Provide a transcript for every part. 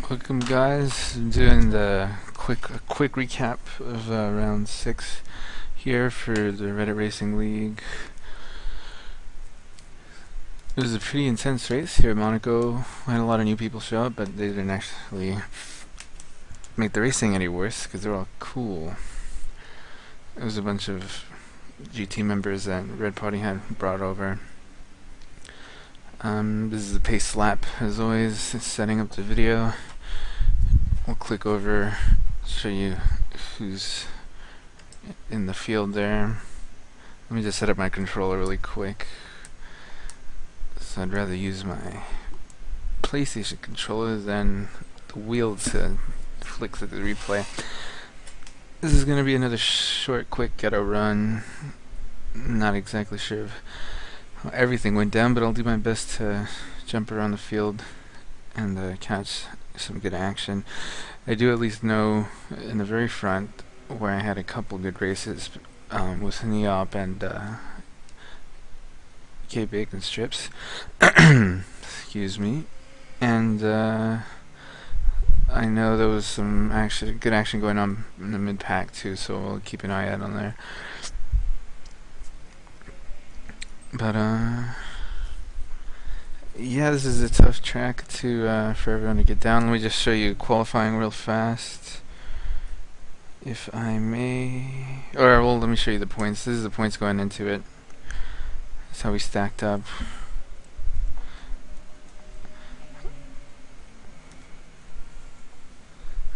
Welcome, guys. I'm doing the quick recap of round 6 here for the Reddit Racing League. It was a pretty intense race here at Monaco. We had a lot of new people show up, but they didn't actually make the racing any worse because they're all cool. It was a bunch of GT members that Red Party had brought over. This is the pace lap, as always, setting up the video. We'll click over, show you who's in the field there. Let me just set up my controller really quick. So I'd rather use my PlayStation controller than the wheel to flick through the replay. This is going to be another short, quick ghetto run. Not exactly sure if everything went down, but I'll do my best to jump around the field and catch some good action. I do at least know in the very front where I had a couple good races with Neop and K Bacon Strips. Excuse me. And I know there was some good action going on in the mid-pack too, so we'll keep an eye out on there. But yeah, this is a tough track to for everyone to get down. Let me just show you qualifying real fast, if I may. Or well, let me show you the points. This is the points going into it. That's how we stacked up.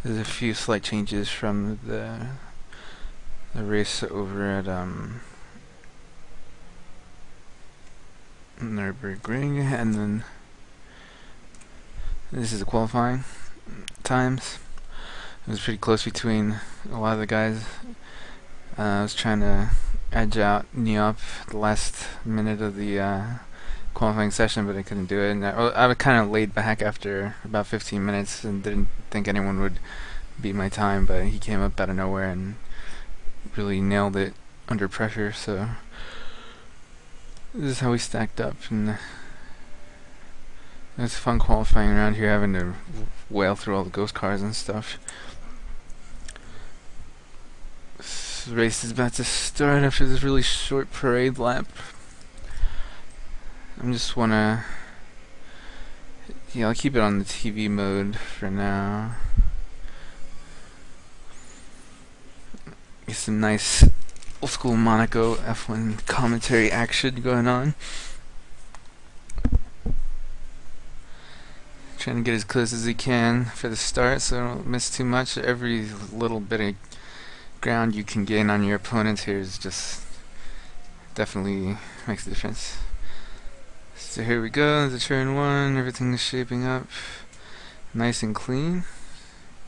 There's a few slight changes from the race over at Nürburgring, and then this is the qualifying times. It was pretty close between a lot of the guys. I was trying to edge out Neop the last minute of the qualifying session, but I couldn't do it. And I kind of laid back after about 15 minutes and didn't think anyone would beat my time, but he came up out of nowhere and really nailed it under pressure. So this is how we stacked up, and it was fun qualifying around here, having to whale through all the ghost cars and stuff. This race is about to start after this really short parade lap. I just wanna, yeah, I'll keep it on the TV mode for now. Get some nice old school Monaco F1 commentary action going on. Trying to get as close as he can for the start so I don't miss too much. Every little bit of ground you can gain on your opponents here is just definitely makes a difference. So here we go, the turn 1, everything is shaping up nice and clean,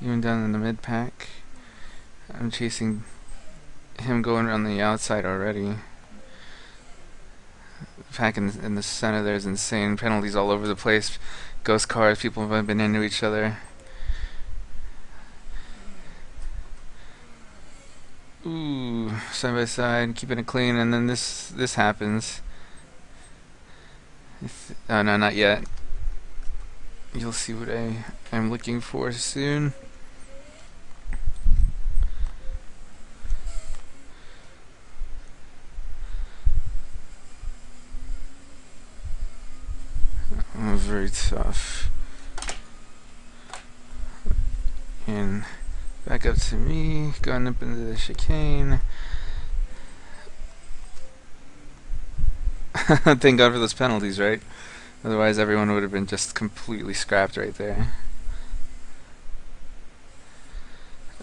even down in the mid-pack. I'm chasing him going around the outside already. The pack in the center there is insane. Penalties all over the place. Ghost cars, people have been into each other. Ooh, side by side, keeping it clean, and then this happens. Oh no, not yet. You'll see what I'm looking for soon. Oh, very tough. And back up to me, going up into the chicane. Thank God for those penalties, right? Otherwise everyone would have been just completely scrapped right there.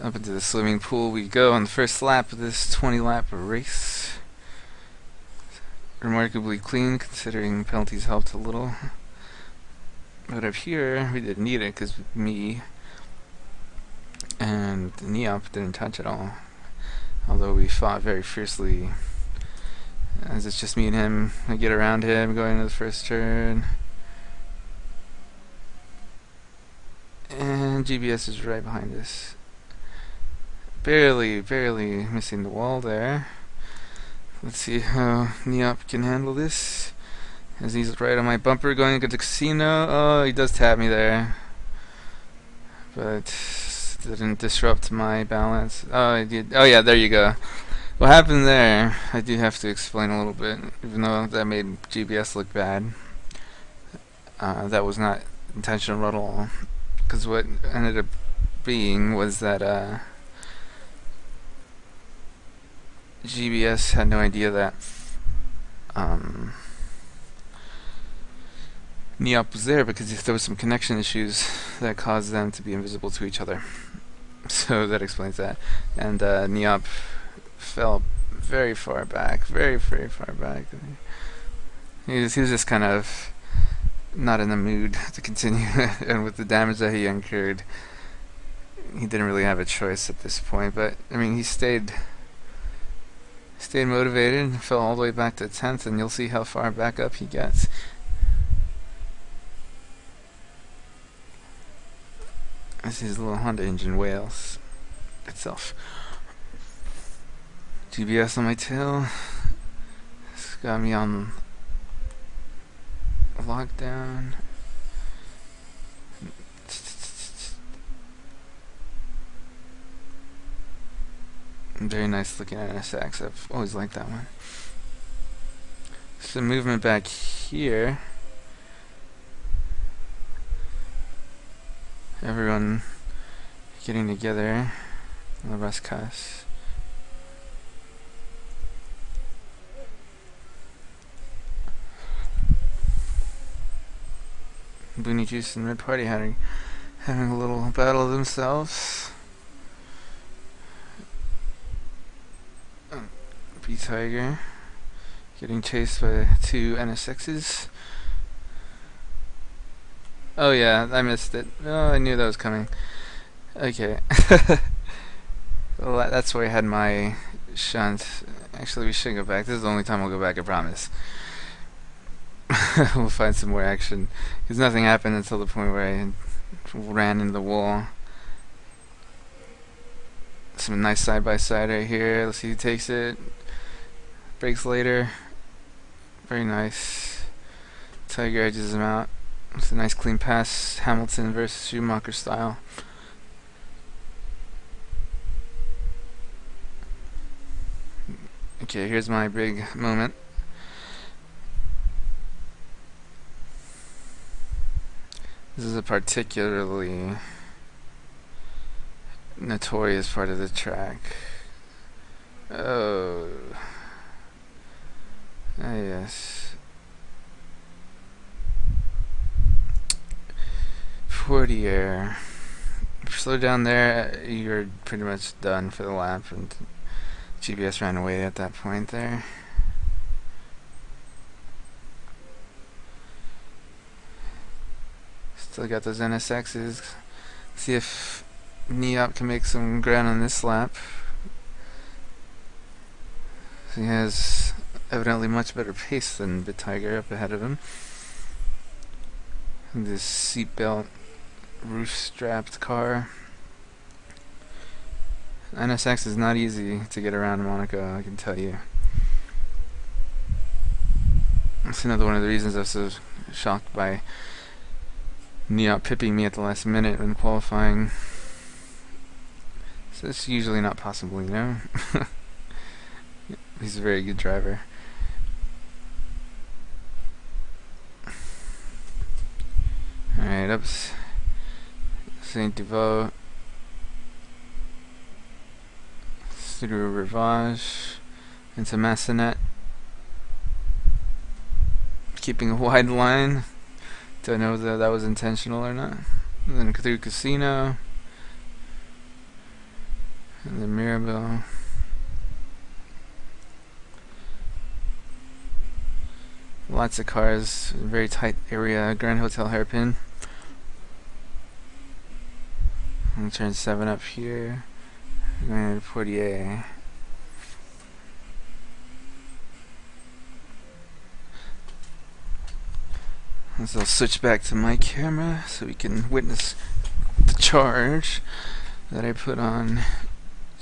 Up into the swimming pool we go on the first lap of this 20-lap race. Remarkably clean considering penalties helped a little. But up here we didn't need it because me and Neop didn't touch at all. Although we fought very fiercely. As it's just me and him, I get around him going into the first turn. And GBS is right behind us. Barely missing the wall there. Let's see how Neop can handle this. As he's right on my bumper going into the casino. Oh, he does tap me there. but didn't disrupt my balance. Oh, I did. Oh yeah, there you go. What happened there? I do have to explain a little bit, even though that made GBS look bad. That was not intentional at all, because what ended up being was that GBS had no idea that Neop was there, because there was some connection issues that caused them to be invisible to each other. So that explains that. And Neop fell very far back, very far back. He was just kind of not in the mood to continue, and with the damage that he incurred, he didn't really have a choice at this point. But I mean, he stayed motivated, fell all the way back to 10th, and you'll see how far back up he gets. This is a little Honda engine wails itself. GBS on my tail. It's got me on lockdown. Very nice looking NSX. I've always liked that one. Some movement back here. Everyone getting together on the West Coast. Booney Juice and Red Party having a little battle of themselves. B-Tiger getting chased by 2 NSXs. Oh yeah, I missed it. Oh, I knew that was coming. Okay. Well, that's where I had my shunt. Actually, we should go back. This is the only time I'll go back, I promise. We'll find some more action, because nothing happened until the point where I ran into the wall. Some nice side-by-side right here. Let's see who takes it. Breaks later. Very nice. Tiger edges him out. It's a nice clean pass. Hamilton versus Schumacher style. Okay, here's my big moment. This is a particularly notorious part of the track. Oh. Ah, yes. 40 air. If you slow down there, you're pretty much done for the lap, and GBS ran away at that point there. Still got those NSXs. See if Neop can make some ground on this lap. So he has evidently much better pace than B-Tiger up ahead of him. And this seatbelt roof-strapped car. NSX is not easy to get around in Monaco, I can tell you. That's another one of the reasons I was so shocked by Neop pipping me at the last minute when qualifying. So it's usually not possible, you know? He's a very good driver. Alright, up Saint Devote through Rivage into Massenet, keeping a wide line. Don't know whether that was intentional or not. And then through Casino and then Mirabel. Lots of cars, very tight area. Grand Hotel hairpin. And turn 7 up here. Going to Portier. So I'll switch back to my camera so we can witness the charge that I put on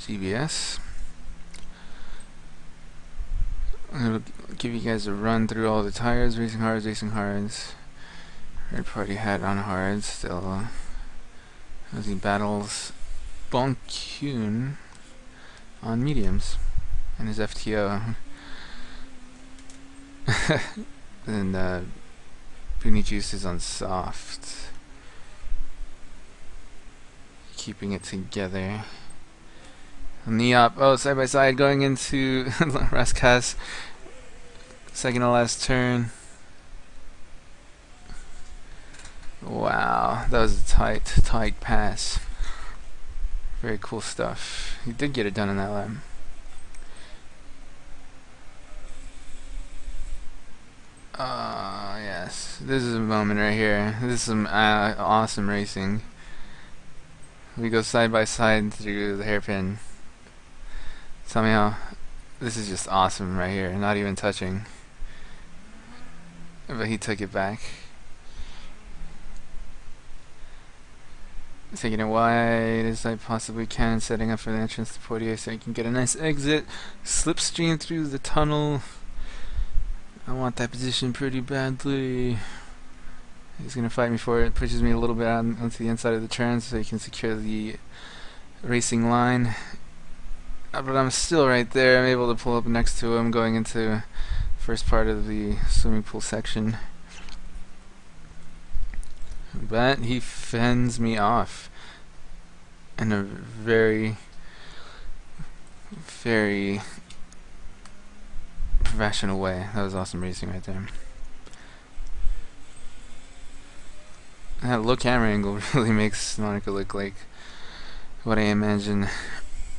GBS. I'm going to give you guys a run through all the tires. Racing hards. Red Party hat on hard. Still as he battles Bonkyun on mediums and his FTO. And Booney Juice is on soft, keeping it together. Neop, oh, side by side going into Raskas, second to last turn. Wow, that was a tight pass. Very cool stuff. He did get it done in that lap. Yes, this is a moment right here. This is some awesome racing. We go side by side through the hairpin. Tell me how. This is just awesome right here. Not even touching. But he took it back. Taking it wide as I possibly can, setting up for the entrance to Poitiers so he can get a nice exit. Slipstream through the tunnel. I want that position pretty badly. He's gonna fight me for it. Pushes me a little bit out onto the inside of the turn so he can secure the racing line. But I'm still right there. I'm able to pull up next to him going into first part of the swimming pool section. But he fends me off in a very, very professional way. That was awesome racing right there. That low camera angle really makes Monaco look like what I imagine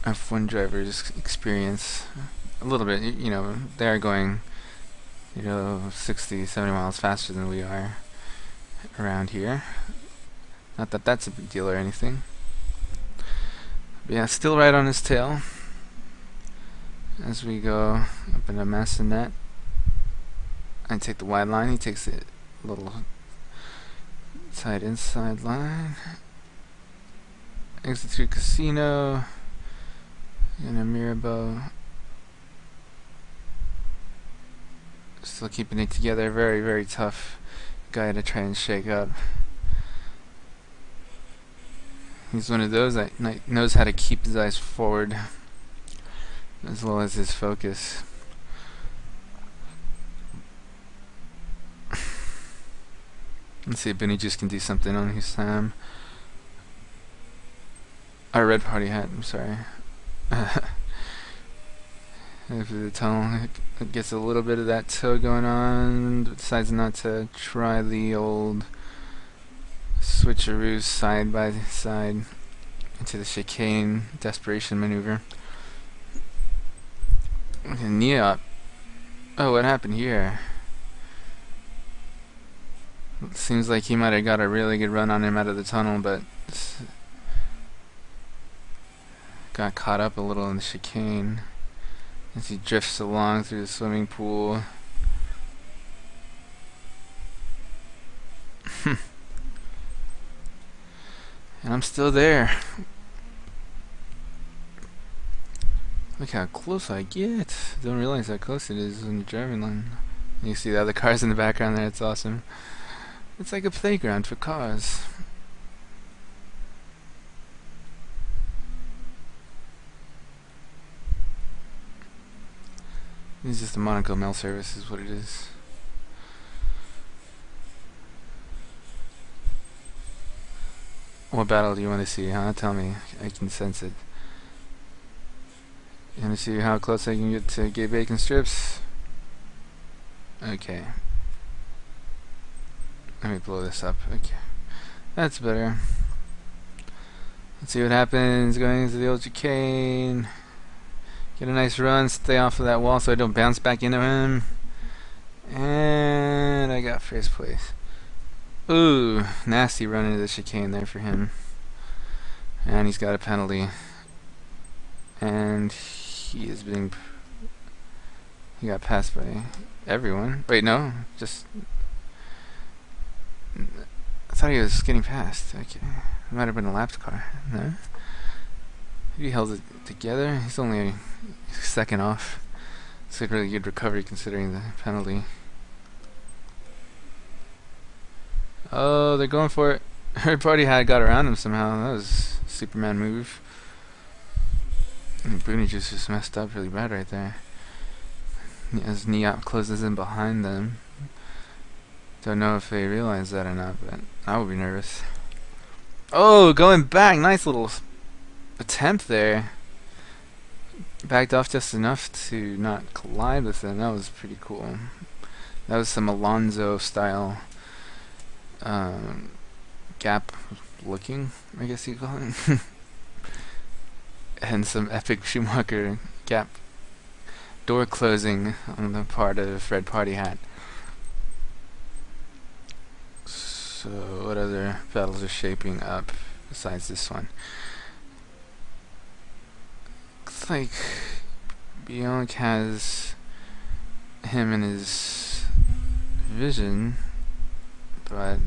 F1 drivers experience. A little bit, you know, they are going, 60, 70 miles faster than we are around here. Not that that's a big deal or anything. But yeah, still right on his tail as we go up in a Massenet. I take the wide line, he takes it a little tight inside line. Exit through Casino and a Mirabeau. Still keeping it together. Very, very tough guy to try and shake up. He's one of those that knows how to keep his eyes forward as well as his focus. Let's see if Benny just can do something on his time. Our red party hat, I'm sorry. After the tunnel, it gets a little bit of that toe going on, but decides not to try the old switcheroo side by side into the chicane desperation maneuver. Okay, Neop. Oh, what happened here? It seems like he might have got a really good run on him out of the tunnel, but got caught up a little in the chicane as he drifts along through the swimming pool. And I'm still there. Look how close I get. Don't realize how close it is on the driving line. You see the other cars in the background there, it's awesome. It's like a playground for cars. This is just the Monaco mail service is what it is. What battle do you want to see, huh? Tell me. I can sense it. You want to see how close I can get to gay bacon strips? Okay. Let me blow this up. Okay. That's better. Let's see what happens going into the old chicane. Get a nice run, stay off of that wall so I don't bounce back into him. And I got first place. Ooh, nasty run into the chicane there for him. And he's got a penalty. And he got passed by everyone. Wait, no, just I thought he was getting passed. Okay, it might have been a lapped car. No, he held it together. He's only a second off. It's a really good recovery considering the penalty. Oh, they're going for it. Third party had got around him somehow. That was a Superman move. And Booney just messed up really bad right there. As Neop closes in behind them. Don't know if they realize that or not, but I would be nervous. Oh, going back. Nice little attempt there. Backed off just enough to not collide with them. That was pretty cool. That was some Alonso style gap looking, I guess you call it. And some epic Schumacher gap door closing on the part of Red Party Hat. So what other battles are shaping up besides this one? Looks like Bianc has him in his vision, but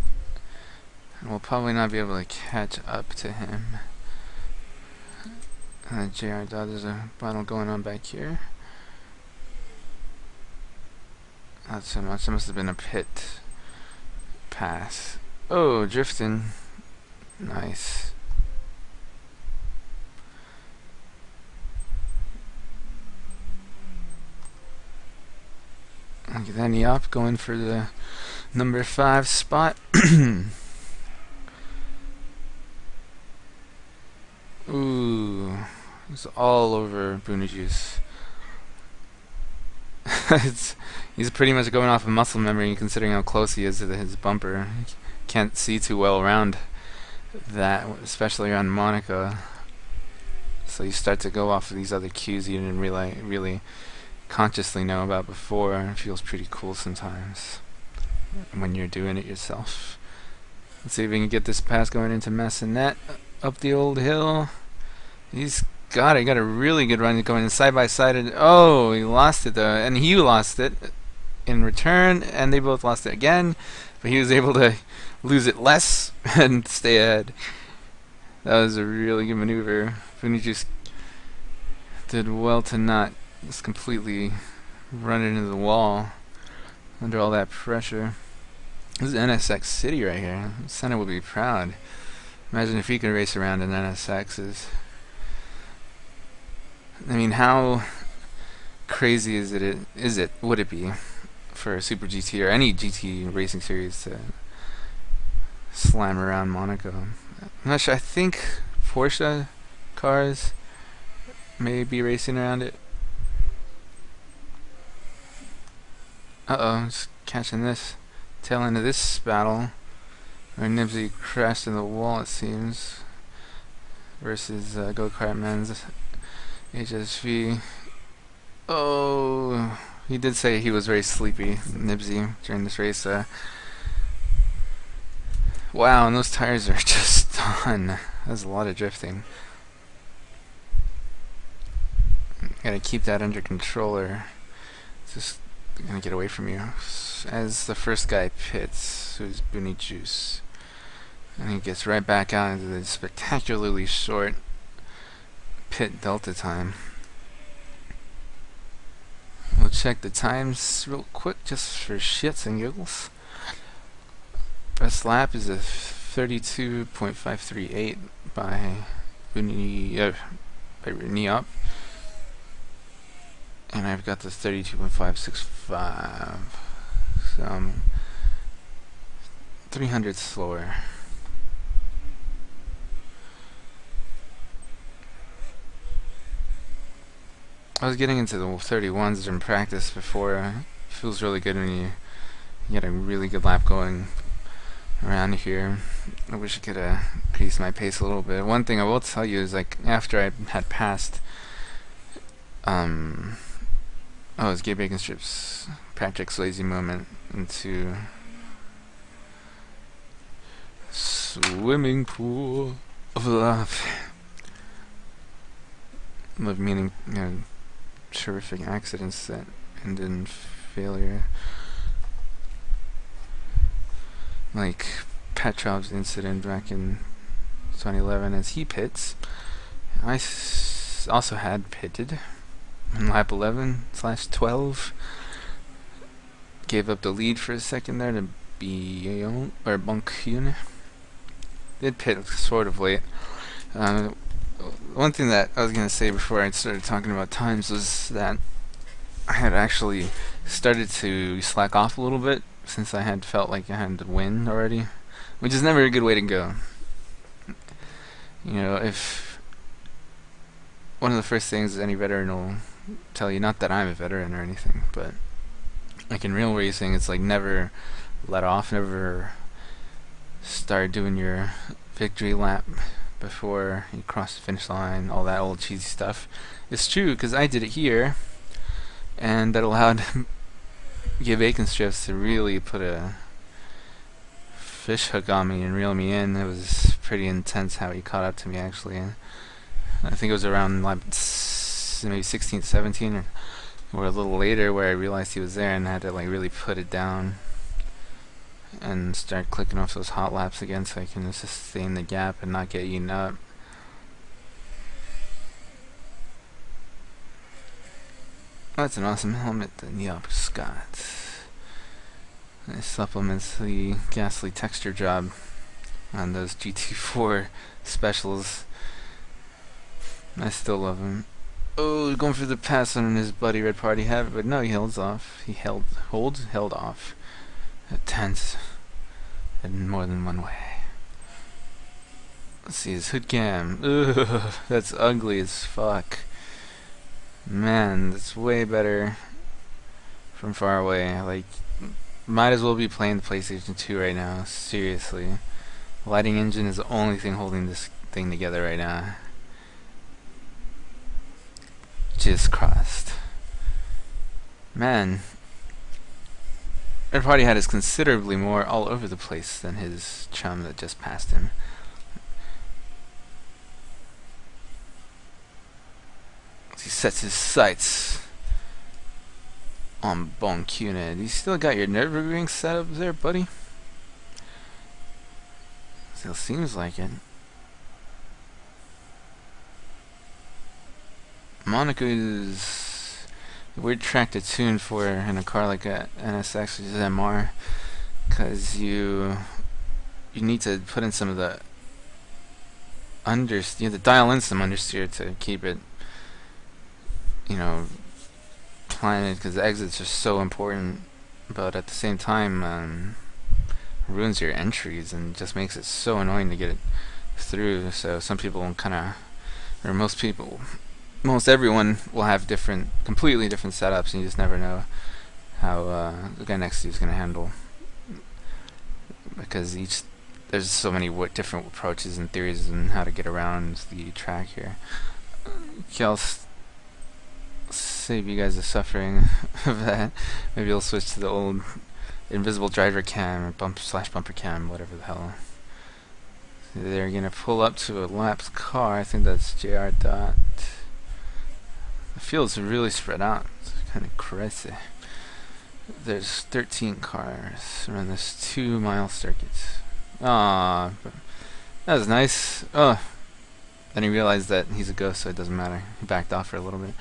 we'll probably not be able to catch up to him. JR Dodd, there's a battle going on back here. Not so much. It must have been a pit pass. Oh, drifting. Nice. Look at that, Neop going for the number 5 spot. Ooh, it's all over Booney. He's pretty much going off of muscle memory, considering how close he is to his bumper. He can't see too well around that, especially around Monaco. So you start to go off of these other cues you didn't really consciously know about before. It feels pretty cool sometimes when you're doing it yourself. Let's see if we can get this pass going into Massenet up the old hill. He's got it. He got a really good run going side by side. And oh, he lost it though, and he lost it in return, and they both lost it again. But he was able to lose it less and stay ahead. That was a really good maneuver. Booney just did well to not just completely run into the wall under all that pressure. This is NSX City right here. Senna would be proud. Imagine if he could race around in NSXs. I mean, how crazy would it be for a Super GT or any GT racing series to slam around Monaco? I'm not sure. I think Porsche cars may be racing around it. Uh-oh, just catching this tail end of this battle where Nibsy crashed in the wall, it seems, versus Go-Kart Man's HSV. Oh, he did say he was very sleepy, Nibsy, during this race. Wow, and those tires are just done. That's a lot of drifting. Gotta keep that under control or just gonna get away from you. As the first guy pits, who's Booney Juice, and he gets right back out into the spectacularly short pit delta time. We'll check the times real quick just for shits and giggles. Best lap is a 32.538 by Booney, by Neop. And I've got the 32.565, so I'm 300 slower. I was getting into the 31s in practice before. It feels really good when you get a really good lap going around here. I wish I could increase my pace a little bit. One thing I will tell you is, like, after I had passed oh, it's Gabe Baconstrip's Patrick's lazy moment into swimming pool of love. Love meaning, you know, terrific accidents that end in failure. Like Petrov's incident back in 2011 as he pits. I also had pitted on lap 11/12. Gave up the lead for a second there to Bion or Bonkyun. did pit sort of late. One thing that I was gonna say before I started talking about times was that I had actually started to slack off a little bit since I had felt like I had to win already, which is never a good way to go. You know, if one of the first things any veteran will tell you, not that I'm a veteran or anything, but like in real racing, it's like never let off, never start doing your victory lap before you cross the finish line, all that old cheesy stuff. It's true, because I did it here, and that allowed Gib Aikenstrips to really put a fish hook on me and reel me in. It was pretty intense how he caught up to me, actually. I think it was around like maybe 16, 17, or a little later, where I realized he was there and I had to like really put it down and start clicking off those hot laps again so I can sustain the gap and not get eaten up. That's an awesome helmet that Neop's got. It supplements the ghastly texture job on those GT4 specials. I still love him. Oh, going for the pass on his bloody red party hat, but no, he held off. He held off. Tense in more than one way. Let's see his hood cam. Ugh, that's ugly as fuck. Man, that's way better from far away. Like, might as well be playing the PlayStation 2 right now. Seriously. Lighting engine is the only thing holding this thing together right now. Just crossed. Man. Red Party Hat is considerably more all over the place than his chum that just passed him. He sets his sights on Bon Cunid. You still got your Nürburgring set up there, buddy? Still seems like it. Monaco is a weird track to tune for in a car like a NSX, which is MR, because you need to put in some of the you have to dial in some understeer to keep it, you know, planted, because the exits are so important, but at the same time ruins your entries and just makes it so annoying to get it through. So some people kind of, or most everyone will have completely different setups, and you just never know how the guy next to you is going to handle, because there's so many different approaches and theories on how to get around the track here. Okay, I'll save you guys the suffering of that. Maybe I'll switch to the old invisible driver cam or bumper cam, whatever the hell. They're gonna pull up to a lapped car. I think that's JR Dot. The field's really spread out. It's kind of crazy. There's 13 cars around this 2-mile circuit. Ah, that was nice. Oh, then he realized that he's a ghost, so it doesn't matter. He backed off for a little bit.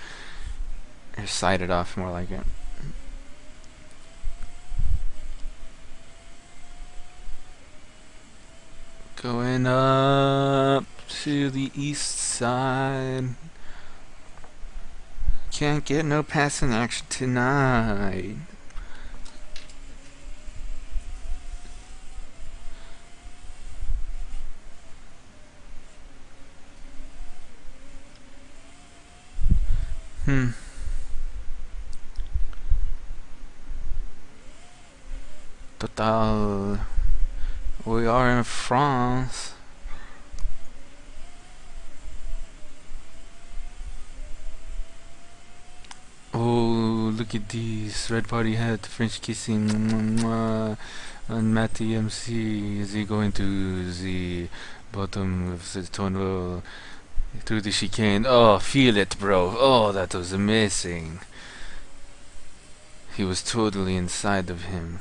Or sided off, more like it. Going up to the east side. Can't get no passing action tonight. Total. We are in France. Oh, look at these. Red Party Hat, French kissing. And Matty MC. Is he going to the bottom of the tunnel through the chicane? Oh, feel it, bro. Oh, that was amazing. He was totally inside of him.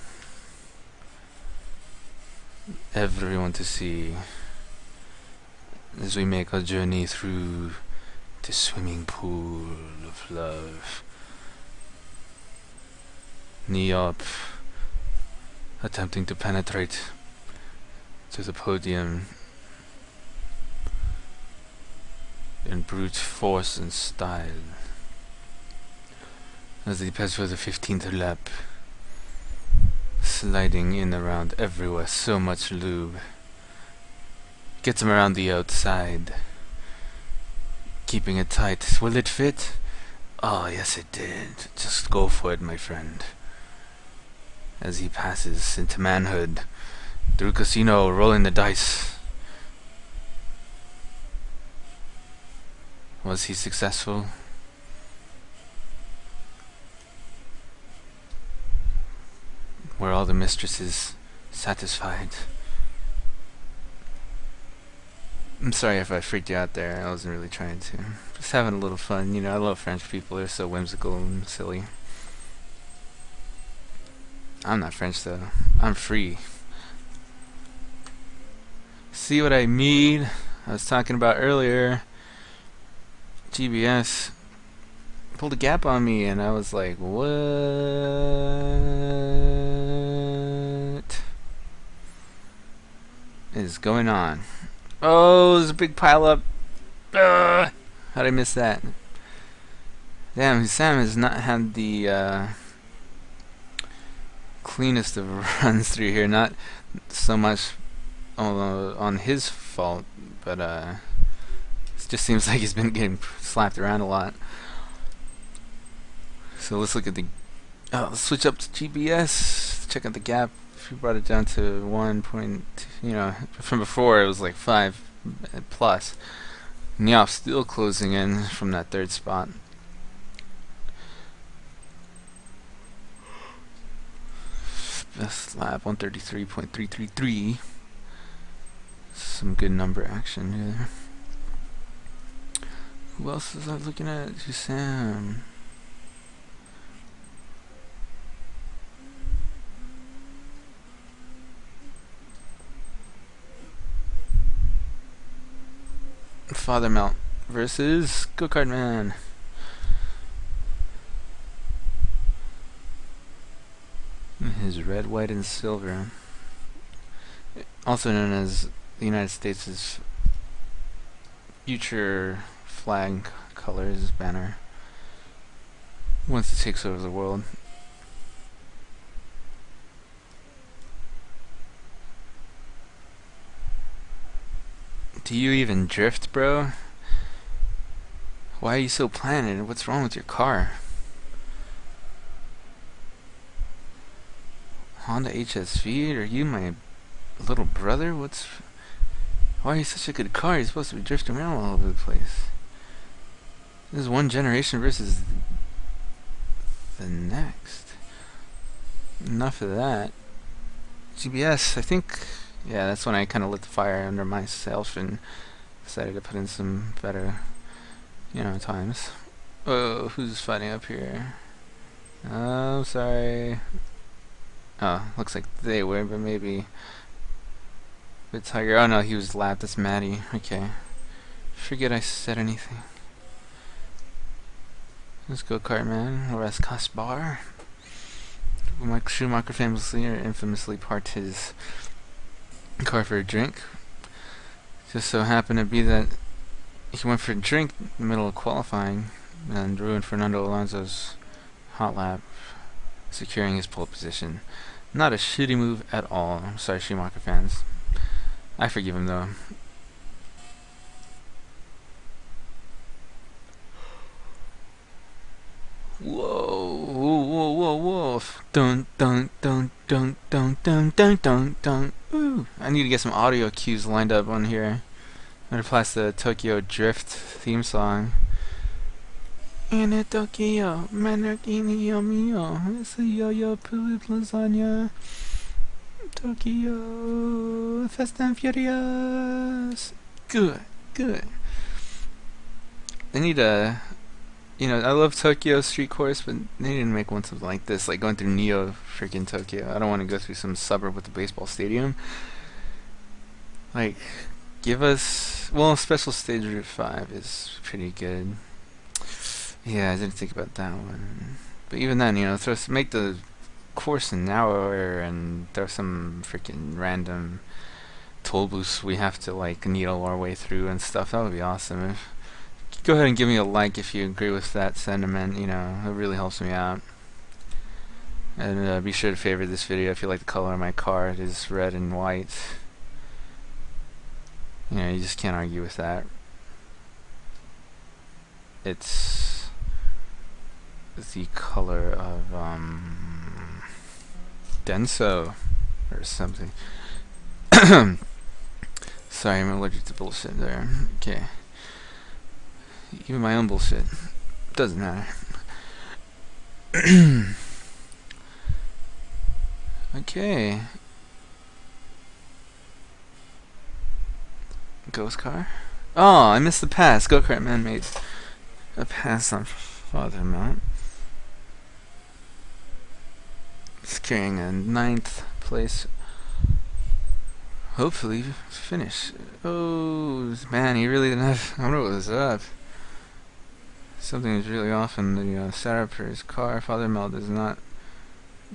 Everyone to see as we make our journey through the swimming pool of love. Neop attempting to penetrate to the podium in brute force and style. As he passed for the 15th lap, sliding in around everywhere, so much lube. Gets him around the outside, keeping it tight. Will it fit? Oh, yes it did. Just go for it, my friend. As he passes into manhood, through casino, rolling the dice. Was he successful? Were all the mistresses satisfied? I'm sorry if I freaked you out there. I wasn't really trying to. Just having a little fun. You know, I love French people. They're so whimsical and silly. I'm not French though. I'm free. See what I mean? I was talking about earlier. GBS pulled a gap on me and I was like, what is going on? Oh, there's a big pile up. How'd I miss that? Damn, Sam has not had the cleanest of runs through here. Not so much on his fault, but it just seems like he's been getting slapped around a lot. So let's look at the. Let's switch up to GBS. Check out the gap. If we brought it down to 1 point, you know, from before it was like 5 plus. Neoff still closing in from that third spot. Best lap 133.333. Some good number action here. Who else is I looking at? Sam. Father Melt versus Go-Kart Man. His red, white, and silver. Also known as the United States' future flag colors banner. Once it takes over the world. Do you even drift, bro? Why are you so planted? What's wrong with your car? Honda HSV? Are you my little brother? Why are you such a good car? You're supposed to be drifting around all over the place. This is one generation versus the next. Enough of that. GBS, I think. Yeah, that's when I kind of lit the fire under myself and decided to put in some better, you know, times. Oh, who's fighting up here? Oh, sorry. Oh, looks like they were, but maybe the Tiger. Oh no, he was lapped. That's Maddie. Okay. Forget I said anything. Let's go, Kart Man. Or as Kaspar. Mike Schumacher famously or infamously parked his car for a drink. Just so happened to be that he went for a drink in the middle of qualifying and ruined Fernando Alonso's hot lap, securing his pole position. Not a shitty move at all. I'm sorry, Schumacher fans. I forgive him though. Whoa, whoa, whoa, whoa, whoa. Dun, dun, dun, dun, dun, dun, dun, dun, dun. Ooh. I need to get some audio cues lined up on here. I'm gonna place the Tokyo Drift theme song. In Tokyo, Manakini mio, it's a yo-yo pulled lasagna. Tokyo, Fast and Furious. Good, good. They need a. You know, I love Tokyo Street Course, but they need to make one something like this, like going through Neo freaking Tokyo. I don't want to go through some suburb with a baseball stadium. Like, give us... Well, Special Stage Route 5 is pretty good. Yeah, I didn't think about that one. But even then, you know, make the course narrower and throw some freaking random toll booths we have to, like, needle our way through and stuff. That would be awesome. Go ahead and give me a like if you agree with that sentiment. You know, it really helps me out. And be sure to favorite this video if you like the color of my car. It is red and white. You know, you just can't argue with that. It's the color of Denso or something. Sorry, I'm allergic to bullshit there. Okay. Even my own bullshit. Doesn't matter. Okay. Ghost car? Oh, I missed the pass. Go-Kart Man made a pass on Father Mount. He's carrying a 9th place. Hopefully finish. Oh man, he really didn't have. I wonder what was up. Something is really off in the setup for his car. Father Mel does not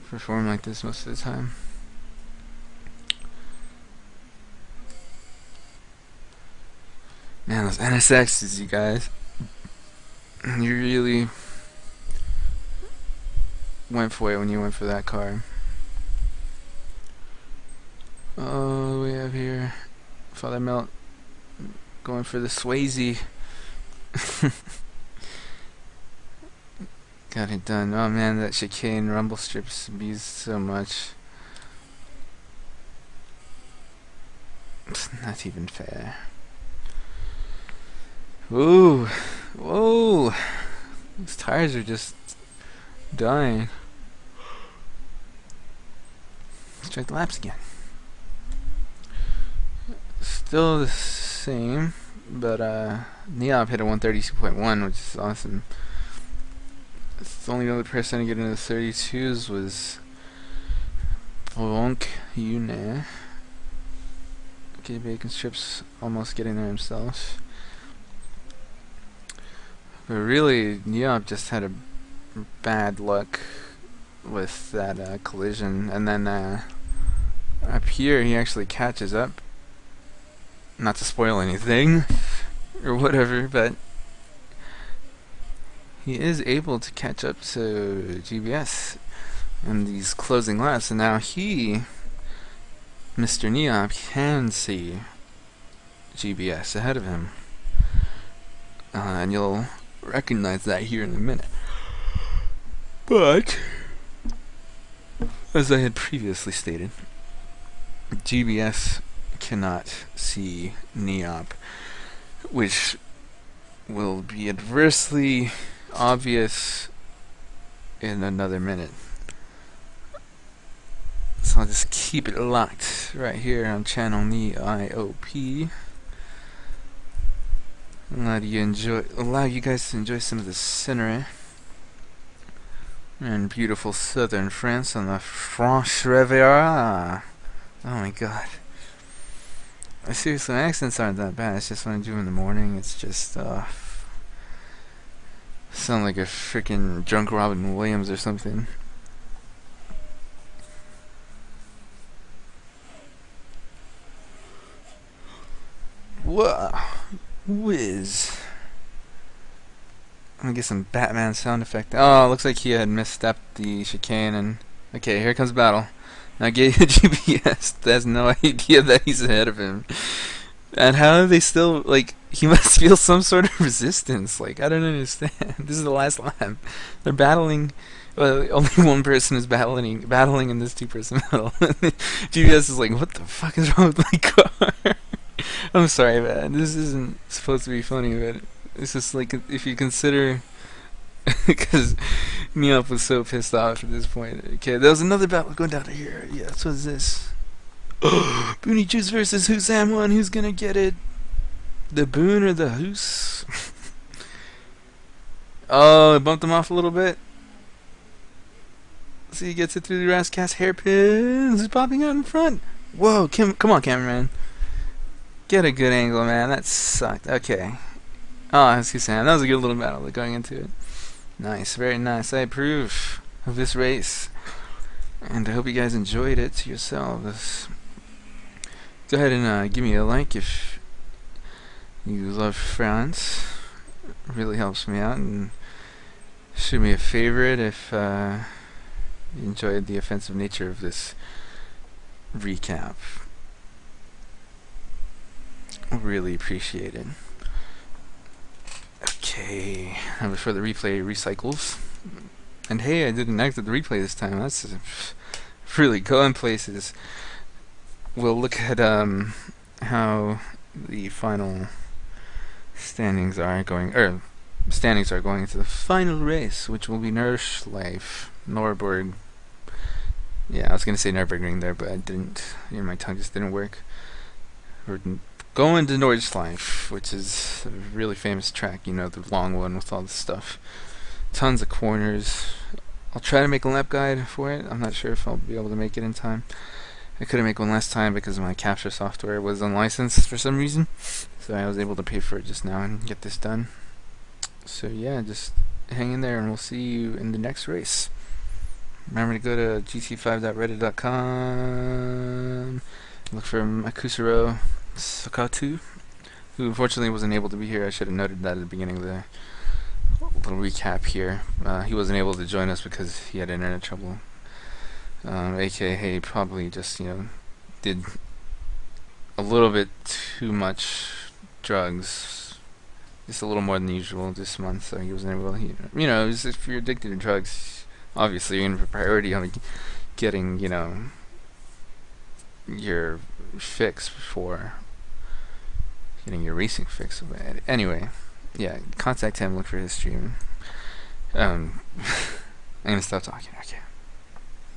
perform like this most of the time. Man, those NSXs, you guys. You really went for it when you went for that car. Oh, we have here Father Melt going for the Swayze. Got it done. Oh man, that chicane rumble strips abused so much. It's not even fair. Ooh, whoa! These tires are just dying. Let's check the laps again. Still the same, but Neop hit a 132.1, which is awesome. The only other person to get into the 32s was Bronk Yune. Okay, Bacon Strips almost getting there himself. But really, Neop just had a bad luck with that collision, and then up here he actually catches up. Not to spoil anything or whatever, but he is able to catch up to GBS in these closing laps, and now he, Mr. Neop, can see GBS ahead of him, and you'll recognize that here in a minute. But as I had previously stated, GBS cannot see Neop, which will be adversely obvious in another minute. So I'll just keep it locked right here on channel NeIOP. Allow you guys to enjoy some of the scenery in beautiful southern France on the French Riviera. Oh my god. Seriously, my accents aren't that bad. It's just when I do in the morning, it's just sound like a freaking drunk Robin Williams or something. Whoa, whiz. I'm gonna get some Batman sound effect. Oh, looks like he had misstepped the chicane, and okay, here comes battle. Now get GPS has no idea that he's ahead of him. And how are they still, like, he must feel some sort of resistance. Like, I don't understand. This is the last lap. They're battling. Well, only one person is battling in this two-person battle. GPS is like, what the fuck is wrong with my car? I'm sorry, man. This isn't supposed to be funny, but it's just like, if you consider, because Neop was so pissed off at this point. Okay, there was another battle going down to here. Yeah, so what's this? Booney Juice versus Husam 1. Who's gonna get it? The Boon or the Hoos? Oh, it bumped him off a little bit. See, he gets it through the Rascast hairpins. Who's popping out in front? Whoa, come on, cameraman. Get a good angle, man. That sucked. Okay. Oh, that's Husam. That was a good little battle going into it. Nice, very nice. I approve of this race. And I hope you guys enjoyed it yourselves. Go ahead and give me a like if you love France. really helps me out, and shoot me a favorite if you enjoyed the offensive nature of this recap. Really appreciate it. Okay, now before the replay recycles. And hey, I didn't exit the replay this time. That's really going places. We'll look at how the final standings are going into the final race, which will be Nürburgring. Yeah, I was gonna say Nürburgring there, but I didn't. My tongue just didn't work. We're going to Nordschleife, which is a really famous track. The long one with all the stuff. Tons of corners. I'll try to make a lap guide for it. I'm not sure if I'll be able to make it in time. I couldn't make one last time because my capture software was unlicensed for some reason, so I was able to pay for it just now and get this done. So yeah, just hang in there and we'll see you in the next race. Remember to go to gt5.reddit.com, look for Makusuro Sakatu, who unfortunately wasn't able to be here. I should have noted that at the beginning of the little recap here. He wasn't able to join us because he had internet trouble. AKA probably just did a little bit too much drugs, just a little more than usual this month, so he wasn't able to, if you're addicted to drugs, obviously you're going to put priority on getting your fix before getting your racing fix. Anyway, yeah, contact him, look for his stream. I'm gonna stop talking. Okay.